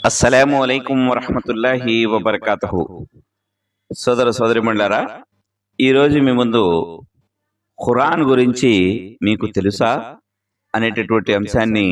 అస్సలాము అలైకుం వరహమతుల్లాహి వబర్కాతుహు. సోదర సోదరిమణులారా, ఈరోజు మీ ముందు ఖురాన్ గురించి మీకు తెలుసా అనేటటువంటి అంశాన్ని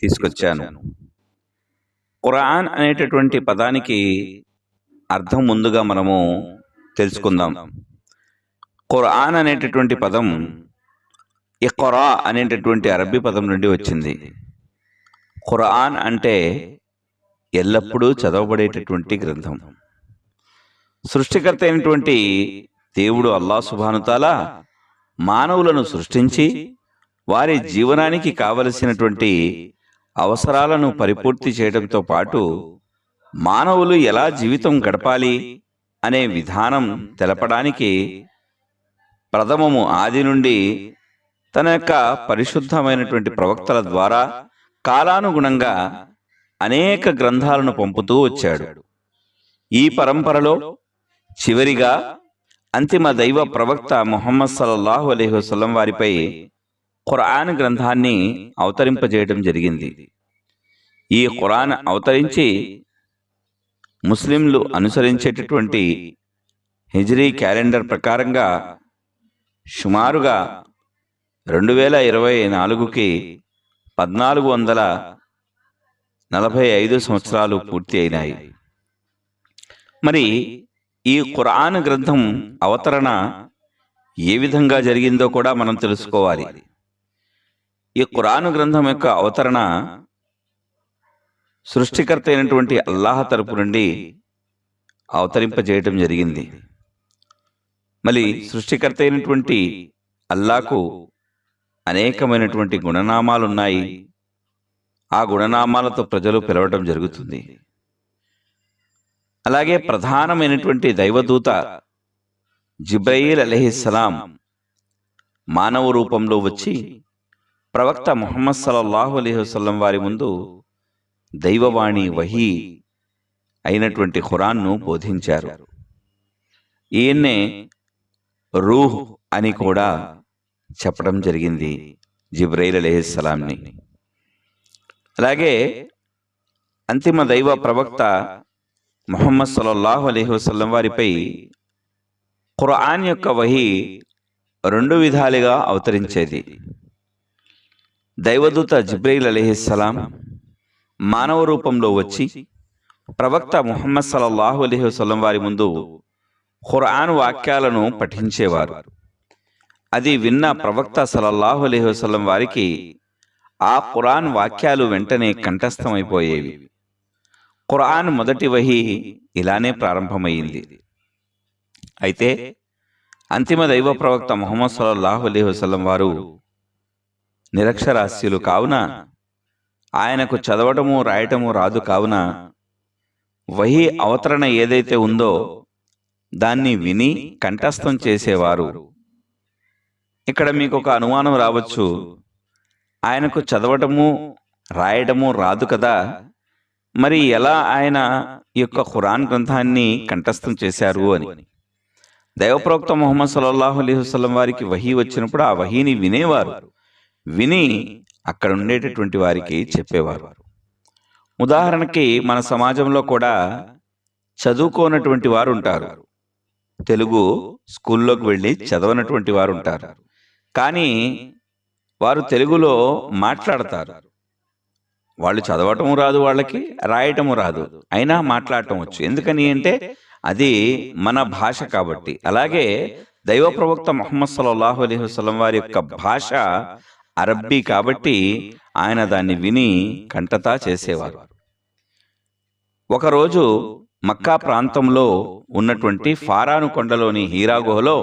తీసుకొచ్చాను. ఖురాన్ అనేటటువంటి పదానికి అర్థం ముందుగా మనము తెలుసుకుందాం. ఖురాన్ అనేటటువంటి పదం ఇఖ్రా అనేటటువంటి అరబ్బీ పదం నుండి వచ్చింది. ఖురాన్ అంటే ఎల్లప్పుడూ చదవబడేటటువంటి గ్రంథం. సృష్టికర్త అయినటువంటి దేవుడు అల్లాహ్ సుబ్హానహు తాలా మానవులను సృష్టించి వారి జీవనానికి కావలసినటువంటి అవసరాలను పరిపూర్తి చేయడంతో పాటు మానవులు ఎలా జీవితం గడపాలి అనే విధానం తెలపడానికి ప్రథమము ఆది నుండి తన యొక్క పరిశుద్ధమైనటువంటి ప్రవక్తల ద్వారా కాలానుగుణంగా అనేక గ్రంథాలను పంపుతూ వచ్చాడు. ఈ పరంపరలో చివరిగా అంతిమ దైవ ప్రవక్త ముహమ్మద్ సల్లల్లాహు అలైహి వసల్లం వారిపై ఖురాన్ గ్రంథాన్ని అవతరింపజేయడం జరిగింది. ఈ ఖురాన్ అవతరించి ముస్లింలు అనుసరించేటటువంటి హిజ్రీ క్యాలెండర్ ప్రకారంగా సుమారుగా 2024కి 1445 సంవత్సరాలు పూర్తి అయినాయి. మరి ఈ ఖురాన్ గ్రంథం అవతరణ ఏ విధంగా జరిగిందో కూడా మనం తెలుసుకోవాలి. ఈ ఖురాన్ గ్రంథం యొక్క అవతరణ సృష్టికర్త అయినటువంటి అల్లాహ్ తరపు నుండి అవతరింపజేయటం జరిగింది. మరి సృష్టికర్త అయినటువంటి అల్లాహకు అనేకమైనటువంటి గుణనామాలు ఉన్నాయి. ఆ గుణనామాలతో ప్రజలు పిలవటం జరుగుతుంది. అలాగే ప్రధానమైనటువంటి దైవదూత జిబ్రయీల్ అలైహిస్సలాం మానవ రూపంలో వచ్చి ప్రవక్త ముహమ్మద్ సల్లల్లాహు అలైహి వసల్లం వారి ముందు దైవవాణి వహీ అయినటువంటి ఖురాన్ను బోధించారు. ఈయన్నే రూహ్ అని కూడా చెప్పడం జరిగింది జిబ్రయీల్ అలైహిస్సలాంని. అలాగే అంతిమ దైవ ప్రవక్త ముహమ్మద్ సల్లల్లాహు అలైహి వసల్లం వారిపై ఖురాన్ యొక్క వహీ రెండు విధాలుగా అవతరించేది. దైవదూత జిబ్రయీల్ అలైహిస్సలాం మానవ రూపంలో వచ్చి ప్రవక్త ముహమ్మద్ సల్లల్లాహు అలైహి వసల్లం వారి ముందు ఖురాన్ వాక్యాలను పఠించేవారు. అది విన్న ప్రవక్త సల్లల్లాహు అలైహి వసల్లం వారికి ఆ ఖురాన్ వాక్యాలు వెంటనే కంఠస్థమైపోయేవి. ఖురాన్ మొదటి వహీ ఇలానే ప్రారంభమైంది. అయితే అంతిమ దైవ ప్రవక్త ముహమ్మద్ సల్లల్లాహు అలైహి వసల్లం వారు నిరక్షరాస్యులు కావున, ఆయనకు చదవటము రాయటము రాదు కావున వహీ అవతరణ ఏదైతే ఉందో దాన్ని విని కంఠస్థం చేసేవారు. ఇక్కడ మీకు ఒక అనుమానం రావచ్చు, ఆయనకు చదవటము రాయడము రాదు కదా, మరి ఎలా ఆయన ఈ యొక్క ఖురాన్ గ్రంథాన్ని కంఠస్థం చేశారు అని. దైవప్రవక్త ముహమ్మద్ సల్లల్లాహు అలైహి వసల్లం వారికి వహీ వచ్చినప్పుడు ఆ వహీని వినేవారు. విని అక్కడ ఉండేటటువంటి వారికి చెప్పేవారు. ఉదాహరణకి మన సమాజంలో కూడా చదువుకోనటువంటి వారు ఉంటారు. తెలుగు స్కూల్లోకి వెళ్ళి చదవనటువంటి వారు ఉంటారు. కానీ వారు తెలుగులో మాట్లాడతారు. వాళ్ళు చదవటము రాదు, వాళ్ళకి రాయటము రాదు, అయినా మాట్లాడటం వచ్చు. ఎందుకని అంటే అది మన భాష కాబట్టి. అలాగే దైవ ప్రవక్త ముహమ్మద్ సల్లల్లాహు అలైహి వసల్లం వారి యొక్క భాష అరబ్బీ కాబట్టి ఆయన దాన్ని విని కంఠతా చేసేవారు. ఒకరోజు మక్కా ప్రాంతంలో ఉన్నటువంటి ఫారాను కొండలోని హీరా గుహలో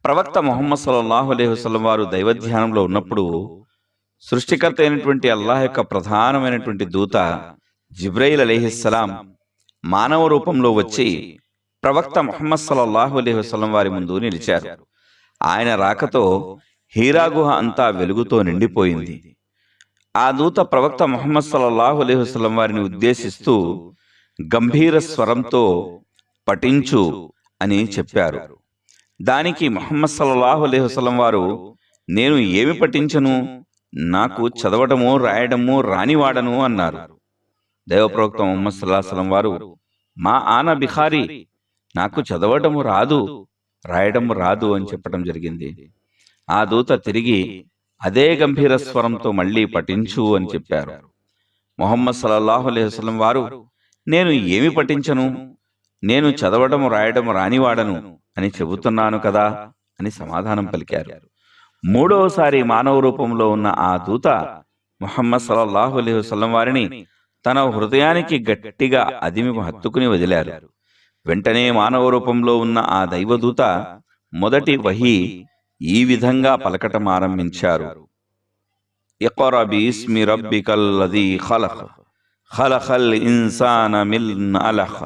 ప్రవక్త ముహమ్మద్ సల్లల్లాహు అలైహి వసల్లం వారు దైవధ్యానంలో ఉన్నప్పుడు సృష్టికర్త అయినటువంటి అల్లాహ్ యొక్క ప్రధానమైనటువంటి దూత జిబ్రయీల్ అలైహిస్సలాం మానవ రూపంలో వచ్చి ప్రవక్త ముహమ్మద్ సల్లల్లాహు అలైహి వసల్లం వారి ముందు నిలిచారు. ఆయన రాకతో హీరా గుహ అంతా వెలుగుతో నిండిపోయింది. ఆ దూత ప్రవక్త ముహమ్మద్ సల్లల్లాహు అలైహి వసల్లం వారిని ఉద్దేశిస్తూ గంభీర స్వరంతో పఠించు అని చెప్పారు. దానికి ముహమ్మద్ సల్లల్లాహు అలైహి వసల్లం వారు, నేను ఏమి పఠించను, నాకు చదవటము రాయడము రానివాడను అన్నారు. దైవప్రవక్త ముహమ్మద్ సల్లల్లాహు అలైహి వసల్లం వారు, మా ఆన బిఖారి, నాకు చదవటము రాదు, రాయడము రాదు అని చెప్పడం జరిగింది. ఆ దూత తిరిగి అదే గంభీర స్వరంతో మళ్ళీ పఠించు అని చెప్పారు. ముహమ్మద్ సల్లల్లాహు అలైహి వసల్లం వారు, నేను ఏమి పఠించను, నేను చదవడము రాయడము రానివాడను అని చెబుతున్నాను కదా అని సమాధానం పలికారు. మూడవసారి మానవ రూపంలో ఉన్న ఆ దూత ముహమ్మద్ సల్లల్లాహు అలైహి వసల్లం వారిని తన హృదయానికి గట్టిగా అదిమి హత్తుకుని వదిలారు. వెంటనే మానవ రూపంలో ఉన్న ఆ దైవదూత మొదటి వహీ ఈ విధంగా పలకటం ఆరంభించారు. ఇఖ్రా బిఇస్మి రబ్బికల్లదీ ఖలఖ్, ఖలఖల్ ఇన్సాన మిన్ అలఖ్.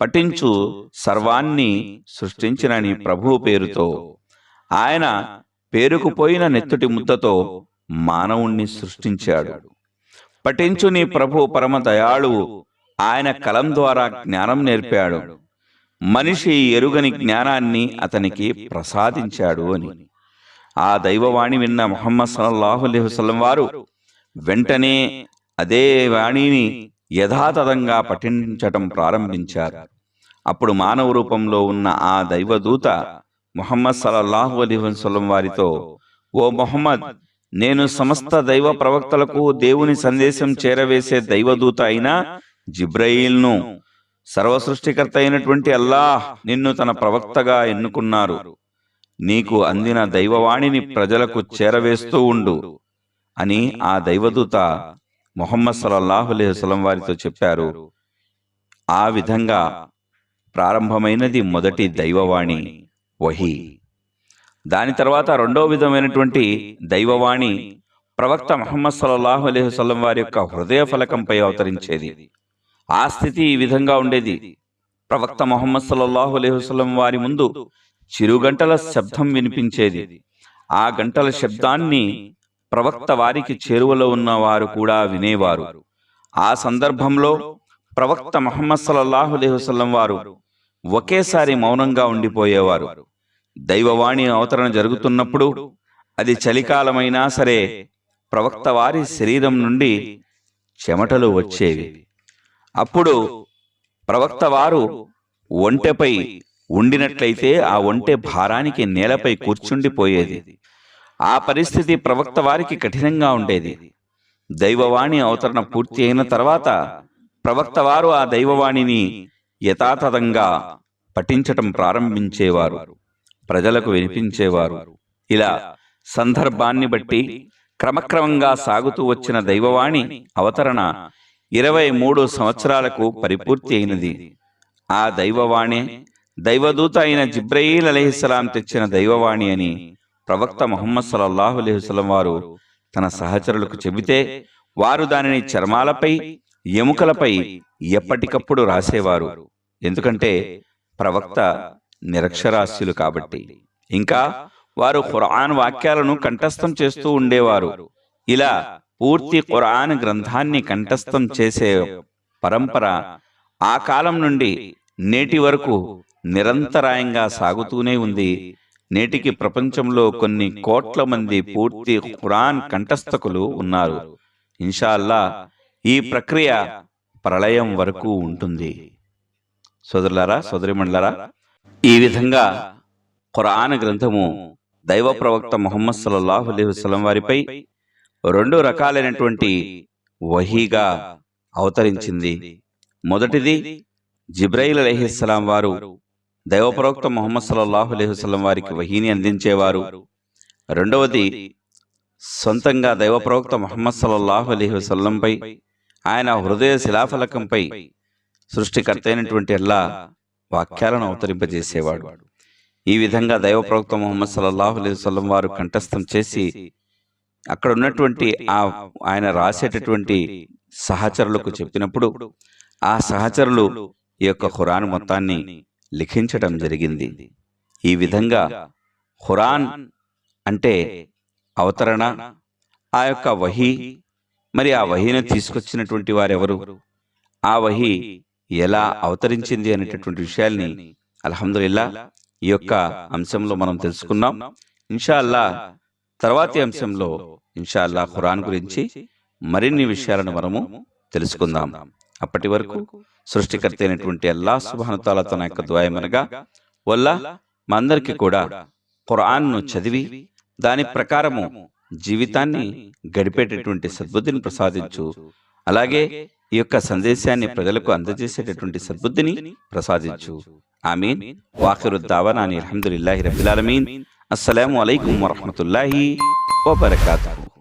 పఠించు, సర్వాన్ని సృష్టించిన నీ ప్రభువు పేరుతో. ఆయన పేరుకుపోయిన నెత్తుటి ముద్దతో మానవుణ్ణి సృష్టించాడు. పఠించు, నీ ప్రభు పరమ దయాళువు, ఆయన కలం ద్వారా జ్ఞానం నేర్పాడు, మనిషి ఎరుగని జ్ఞానాన్ని అతనికి ప్రసాదించాడు అని. ఆ దైవవాణి విన్న ముహమ్మద్ సల్లల్లాహు అలైహి వసల్లం వారు వెంటనే అదే వాణిని యథాతథంగా పఠించటం ప్రారంభించారు. అప్పుడు మానవ రూపంలో ఉన్న ఆ దైవదూత ముహమ్మద్ సల్లల్లాహు అలైహి వసల్లం వారితో, ఓ ముహమ్మద్, నేను సమస్త దైవ ప్రవక్తలకు దేవుని సందేశం చేరవేసే దైవదూత అయిన జిబ్రయీల్ను, సర్వసృష్టికర్త అయినటువంటి అల్లాహ్ నిన్ను తన ప్రవక్తగా ఎన్నుకున్నారు. నీకు అందిన దైవవాణిని ప్రజలకు చేరవేస్తూ ఉండు అని ఆ దైవదూత ముహమ్మద్ సల్లల్లాహు అలైహి వసల్లం వారితో చెప్పారు. ఆ విధంగా ప్రారంభమైనది మొదటి దైవవాణి వహీ. దాని తర్వాత రెండో విధమైనటువంటి దైవవాణి ప్రవక్త ముహమ్మద్ సల్లల్లాహు అలైహి వసల్లం వారి యొక్క హృదయ ఫలకంపై అవతరించేది. ఆ స్థితి ఈ విధంగా ఉండేది. ప్రవక్త ముహమ్మద్ సల్లల్లాహు అలైహి వసల్లం వారి ముందు చిరుగంటల శబ్దం వినిపించేది. ఆ గంటల శబ్దాన్ని ప్రవక్త వారికి చేరువలో ఉన్న వారు కూడా వినేవారు. ఆ సందర్భంలో ప్రవక్త ముహమ్మద్ సల్లల్లాహు అలైహి వసల్లం వారు ఒకేసారి మౌనంగా ఉండిపోయేవారు. దైవవాణి అవతరణ జరుగుతున్నప్పుడు అది చలికాలమైనా సరే ప్రవక్త వారి శరీరం నుండి చెమటలు వచ్చేవి. అప్పుడు ప్రవక్త వారు ఒంటెపై ఉండినట్లయితే ఆ ఒంటె భారానికి నేలపై కూర్చుండిపోయేది. ఆ పరిస్థితి ప్రవక్త వారికి కఠినంగా ఉండేది. దైవవాణి అవతరణ పూర్తి అయిన తర్వాత ప్రవక్త వారు ఆ దైవవాణిని యథాతథంగా పఠించటం ప్రారంభించేవారు, ప్రజలకు వినిపించేవారు. ఇలా సందర్భాన్ని బట్టి క్రమక్రమంగా సాగుతూ వచ్చిన దైవవాణి అవతరణ 23 సంవత్సరాలకు పరిపూర్తి అయినది. ఆ దైవవాణి దైవదూత అయిన జిబ్రయీల్ అలైహిస్సలాం తెచ్చిన దైవవాణి అని ప్రవక్త ముహమ్మద్ సల్లల్లాహు అలైహి వసల్లం వారు తన సహచరులకు చెబితే వారు దానిని చర్మాలపై, ఎముకలపై ఎప్పటికప్పుడు రాసేవారు. ఎందుకంటే ప్రవక్త నిరక్షరాస్యులు కాబట్టి. ఇంకా వారు ఖురాన్ వాక్యాలను కంఠస్థం చేస్తూ ఉండేవారు. ఇలా పూర్తి ఖురాన్ గ్రంథాన్ని కంఠస్థం చేసే పరంపర ఆ కాలం నుండి నేటి వరకు నిరంతరాయంగా సాగుతూనే ఉంది. నేటికి ప్రపంచంలో కొన్ని కోట్ల మంది పూర్తి ఖురాన్ కంఠస్థకులు ఉన్నారు. ఇన్షాల్లా ఈ ప్రక్రియ ప్రళయం వరకు ఉంటుంది. సోదరులారా, సోదరిమణులారా, ఈ విధంగా ఖురాన్ గ్రంథము దైవ ప్రవక్త ముహమ్మద్ సల్లల్లాహు అలైహి వసల్లం వారిపై 2 రకాలైనటువంటి వహీగా అవతరించింది. మొదటిది జిబ్రయీల్ అలైహిస్సలాం వారు దైవ ప్రవక్త ముహమ్మద్ సల్లల్లాహు అలైహి వసల్లం వారికి వహీని అందించేవారు. రెండవది సొంతంగా దైవ ప్రవక్త ముహమ్మద్ సల్లల్లాహు అలైహి వసల్లంపై, ఆయన హృదయ శిలాఫలకంపై సృష్టికర్త అయినటువంటి అల్లాహ్ వాక్యాలను అవతరింపజేసేవాడు. ఈ విధంగా దైవ ప్రవక్త ముహమ్మద్ సల్లల్లాహు అలైహి వసల్లం వారు కంఠస్థం చేసి అక్కడ ఉన్నటువంటి ఆయన రాసేటటువంటి సహచరులకు చెప్పినప్పుడు ఆ సహచరులు ఈ యొక్క ఖురాన్ మొత్తాన్ని లిఖించటం జరిగింది. ఈ విధంగా ఖురాన్ అంటే అవతరణ, ఆ యొక్క వహీ, మరి ఆ వహీని తీసుకొచ్చినటువంటి వారెవరు, ఆ వహీ ఎలా అవతరించింది అనేటటువంటి విషయాల్ని అల్హమ్దులిల్లా ఈ యొక్క అంశంలో మనం తెలుసుకున్నాం. ఇన్షాల్లా తర్వాతి అంశంలో ఇన్షాల్లా ఖురాన్ గురించి మరిన్ని విషయాలను మనము తెలుసుకుందాం. అప్పటి వరకు సృష్టికర్త అయినటువంటి అల్లాహ్ సుబ్హానహు వ తఆలా తన యొక్క దుఆయమనగా, వల్లా మా అందరికీ కూడా ఖురాన్ను చదివి దాని ప్రకారము జీవితాన్ని గడిపేటటువంటి సద్బుద్ధిని ప్రసాదించు. అలాగే ఈ యొక్క సందేశాన్ని ప్రజలకు అందజేసేటటువంటి సద్బుద్ధిని ప్రసాదించు. ఆమీన్. వాఖిరు దావానా అనిల్ హమ్దులిల్లాహి రబ్బిల్ ఆలమీన్. అస్సలాము అలైకుం వరహ్మతుల్లాహి వబరకాతుహు.